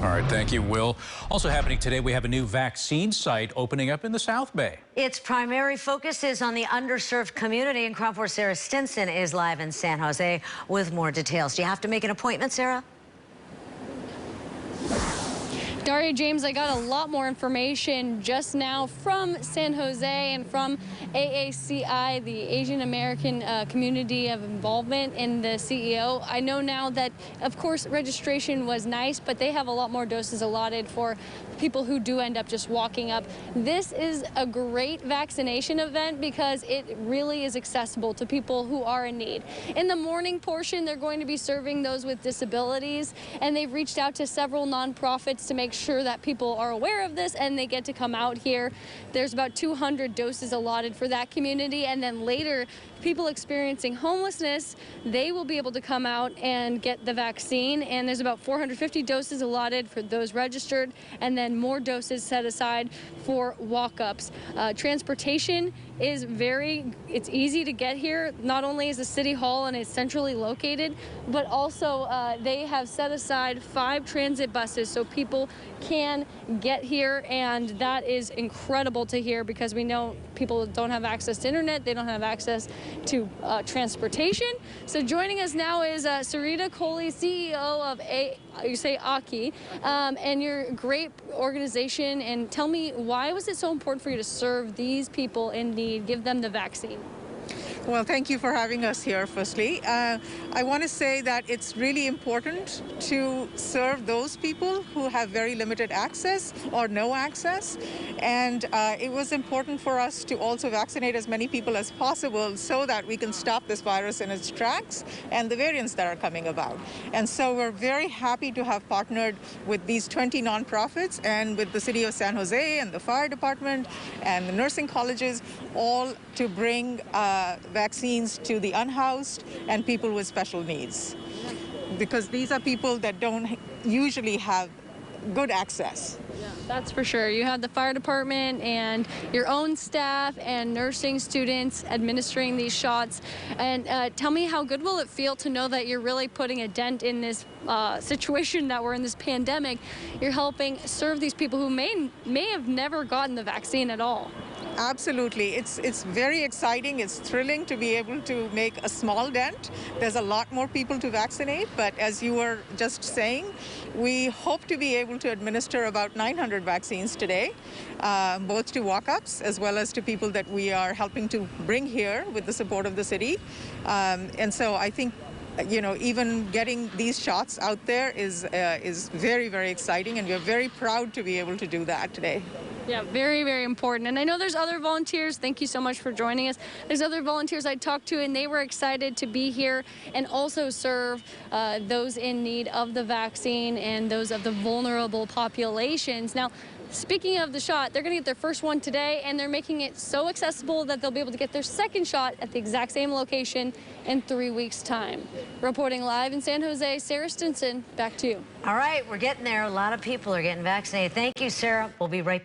All right, thank you, Will. Also happening today, we have a new vaccine site opening up in the South Bay. Its primary focus is on the underserved community, and Crop 4's Sara Stinson is live in San Jose with more details. Do you have to make an appointment, Sarah? Daria, James, I got a lot more information just now from San Jose and from AACI, the Asian American Community of Involvement, and the CEO. I know now that, of course, registration was nice, but they have a lot more doses allotted for people who do end up just walking up. This is a great vaccination event because it really is accessible to people who are in need. In the morning portion, they're going to be serving those with disabilities, and they've reached out to several nonprofits to make sure that people are aware of this and they get to come out here. There's about 200 doses allotted for that community, and then later people experiencing homelessness, they will be able to come out and get the vaccine, and there's about 450 doses allotted for those registered, and then more doses set aside for walk-ups. Transportation is it's easy to get here. Not only is the city hall and it's centrally located, but also they have set aside 5 transit buses so people can get here, and that is incredible to hear because we know people don't have access to internet, they don't have access to transportation. So joining us now is Sarita Kohli, CEO of Aki, and your great organization. And tell me, why was it so important for you to serve these people in need, give them the vaccine? Well, thank you for having us here, firstly. I want to say that it's really important to serve those people who have very limited access or no access. And it was important for us to also vaccinate as many people as possible so that we can stop this virus in its tracks and the variants that are coming about. And so we're very happy to have partnered with these 20 nonprofits and with the city of San Jose and the fire department and the nursing colleges, all to bring vaccines to the unhoused and people with special needs, because these are people that don't usually have good access. Yeah, that's for sure. You have the fire department and your own staff and nursing students administering these shots. And tell me, how good will it feel to know that you're really putting a dent in this situation that we're in, this pandemic? You're helping serve these people who may have never gotten the vaccine at all. Absolutely. It's very exciting. It's thrilling to be able to make a small dent. There's a lot more people to vaccinate, but as you were just saying, we hope to be able to administer about 900 vaccines today, both to walk-ups as well as to people that we are helping to bring here with the support of the city. And so I think, you know, even getting these shots out there is very, very exciting, and we're very proud to be able to do that today. Yeah, very, very important. And I know there's other volunteers. Thank you so much for joining us. There's other volunteers I talked to, and they were excited to be here and also serve those in need of the vaccine and those of the vulnerable populations. Now, speaking of the shot, they're going to get their first one today, and they're making it so accessible that they'll be able to get their second shot at the exact same location in 3 weeks' time. Reporting live in San Jose, Sara Stinson, back to you. All right, we're getting there. A lot of people are getting vaccinated. Thank you, Sarah. We'll be right back.